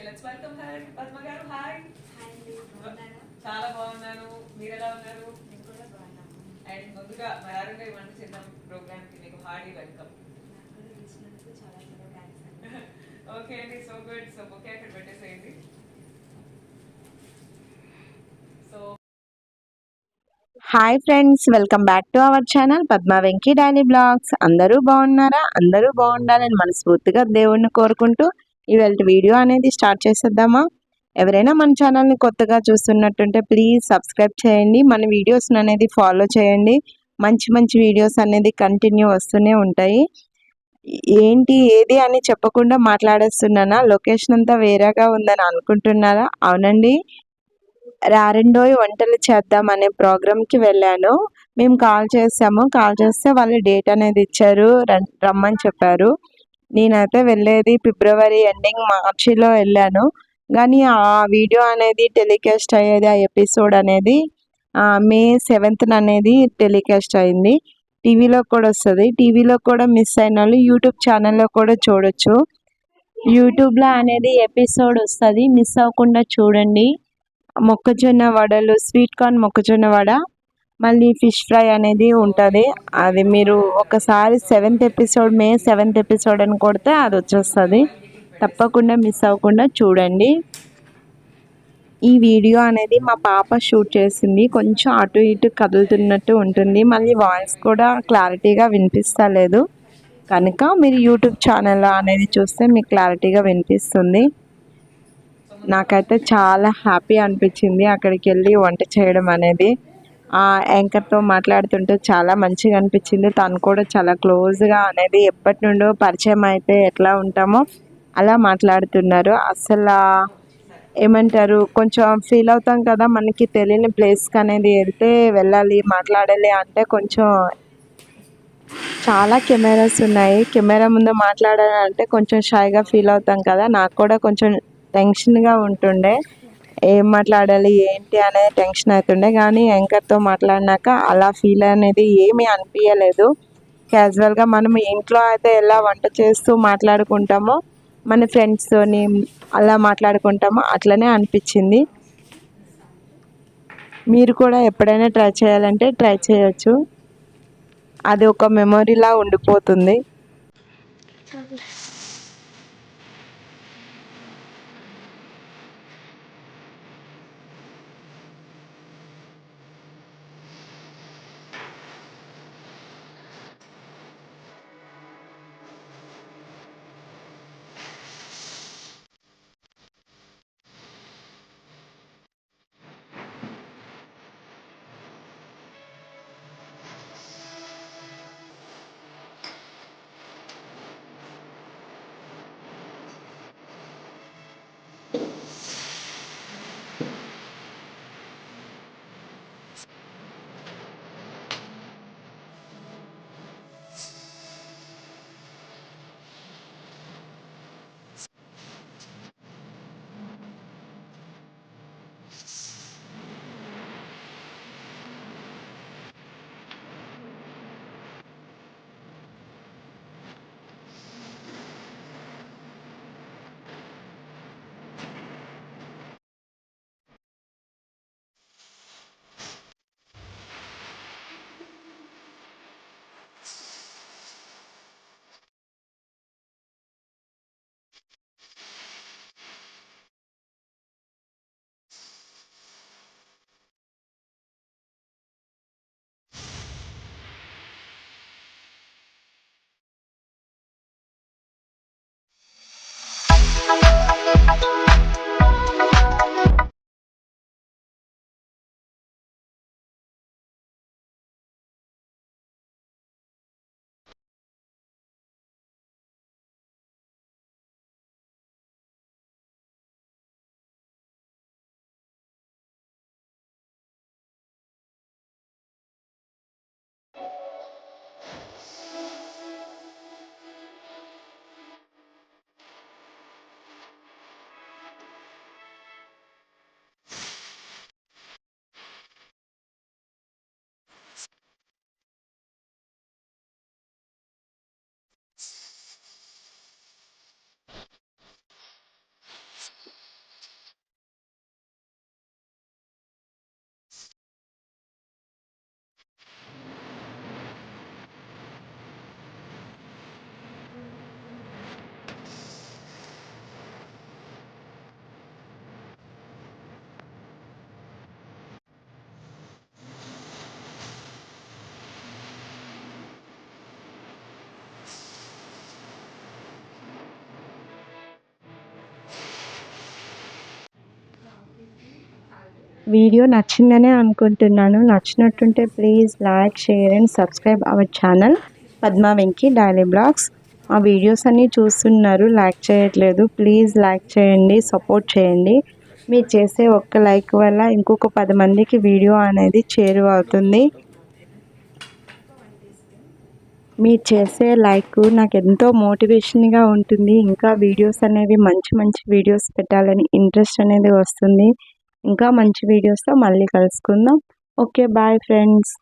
Okay, let's welcome her. Padma garu, hi. Hi అండి, బాగున్నారా? చాలా బాగున్నాను. మీరు ఎలా ఉన్నారు? నేను కూడా బాగున్నాను. అండ్ ముందుగా మరి ఆరోగ్య వంట చేద్దాం ప్రోగ్రామ్ కి మీకు హార్డీ వెల్కమ్. నాకు కూడా పిలిచినందుకు చాలా చాలా థ్యాంక్స్ అండి. ఓకే అండి, సో గుడ్. సో బుక్ అక్కడ పెట్టేసేయండి. So hi friends, welcome back to our channel Padma Venky daily vlogs. అందరూ బాగున్నారా? అందరూ బాగుండాలని మనస్ఫూర్తిగా దేవుణ్ణి కోరుకుంటూ ఇవాళ వీడియో అనేది స్టార్ట్ చేసేద్దామా? ఎవరైనా మన ఛానల్ని కొత్తగా చూస్తున్నట్టుంటే ప్లీజ్ సబ్స్క్రైబ్ చేయండి. మన వీడియోస్ అనేది ఫాలో చేయండి. మంచి మంచి వీడియోస్ అనేది కంటిన్యూ వస్తూనే ఉంటాయి. ఏంటి ఏది అని చెప్పకుండా మాట్లాడేస్తున్నానా? లొకేషన్ అంతా వేరేగా ఉందని అనుకుంటున్నారా? అవునండి, రారెండోయ్ వంటలు చేద్దాం అనే ప్రోగ్రామ్కి వెళ్ళాను. మేము కాల్ చేసాము. కాల్ చేస్తే వాళ్ళు డేట్ అనేది ఇచ్చారు, రమ్మని చెప్పారు. నేనైతే వెళ్ళేది ఫిబ్రవరి ఎండింగ్ మార్చిలో వెళ్ళాను. కానీ ఆ వీడియో అనేది టెలికాస్ట్ అయ్యేది, ఆ ఎపిసోడ్ అనేది మే 7th అనేది టెలికాస్ట్ అయింది. టీవీలో కూడా వస్తుంది. టీవీలో కూడా మిస్ అయిన వాళ్ళు యూట్యూబ్ ఛానల్లో కూడా చూడొచ్చు. యూట్యూబ్లో అనేది ఎపిసోడ్ వస్తుంది, మిస్ అవ్వకుండా చూడండి. మొక్కజొన్న వడలు, స్వీట్ కార్న్ మొక్కజొన్న వడ, మళ్ళీ ఫిష్ ఫ్రై అనేది ఉంటుంది. అది మీరు ఒకసారి 7th ఎపిసోడ్, మే 7th ఎపిసోడ్ అని కొడితే అది వచ్చేస్తుంది. తప్పకుండా మిస్ అవ్వకుండా చూడండి. ఈ వీడియో అనేది మా పాప షూట్ చేసింది. కొంచెం అటు ఇటు కదులుతున్నట్టు ఉంటుంది. మళ్ళీ వాయిస్ కూడా క్లారిటీగా వినిపిస్తలేదు. కనుక మీరు యూట్యూబ్ ఛానల్లో అనేది చూస్తే మీకు క్లారిటీగా వినిపిస్తుంది. నాకైతే చాలా హ్యాపీ అనిపించింది అక్కడికి వెళ్ళి వంట చేయడం అనేది. ఆ యాంకర్తో మాట్లాడుతుంటే చాలా మంచిగా అనిపించింది. తను కూడా చాలా క్లోజ్గా అనేది ఎప్పటి నుండో పరిచయం అయితే ఎట్లా ఉంటామో అలా మాట్లాడుతున్నారు. అసలు ఏమంటారు, కొంచెం ఫీల్ అవుతాం కదా, మనకి తెలియని ప్లేస్కి అనేది వెళ్తే వెళ్ళాలి మాట్లాడాలి అంటే కొంచెం చాలా కెమెరాస్ ఉన్నాయి. కెమెరా ముందు మాట్లాడాలంటే కొంచెం షైగా ఫీల్ అవుతాం కదా. నాకు కూడా కొంచెం టెన్షన్గా ఉంటుండే, ఏం మాట్లాడాలి ఏంటి అనేది టెన్షన్ అవుతుండే. కానీ యాంకర్తో మాట్లాడినాక అలా ఫీల్ అనేది ఏమీ అనిపించలేదు. క్యాజువల్గా మనం ఇంట్లో అయితే ఎలా వంట చేస్తూ మాట్లాడుకుంటామో, మన ఫ్రెండ్స్తోని అలా మాట్లాడుకుంటామో అట్లనే అనిపించింది. మీరు కూడా ఎప్పుడైనా ట్రై చేయాలంటే ట్రై చేయొచ్చు. అది ఒక మెమొరీలా ఉండిపోతుంది. వీడియో నచ్చిందనే అనుకుంటున్నాను. నచ్చినట్టుంటే please like, share and subscribe our channel Padma Venky daily blogs. ఆ వీడియోస్ అన్నీ చూస్తున్నారు, లైక్ చేయట్లేదు. ప్లీజ్ లైక్ చేయండి, సపోర్ట్ చేయండి. మీరు చేసే ఒక్క లైక్ వల్ల ఇంకొక 10 మందికి వీడియో అనేది చేరువవుతుంది. మీరు చేసే లైక్ నాకు ఎంతో మోటివేషన్గా ఉంటుంది. ఇంకా వీడియోస్ అనేవి మంచి మంచి వీడియోస్ పెట్టాలని ఇంట్రెస్ట్ అనేది వస్తుంది. ఇంకా మంచి వీడియోస్తో మళ్ళీ కలుసుకుందాం. Okay, bye friends.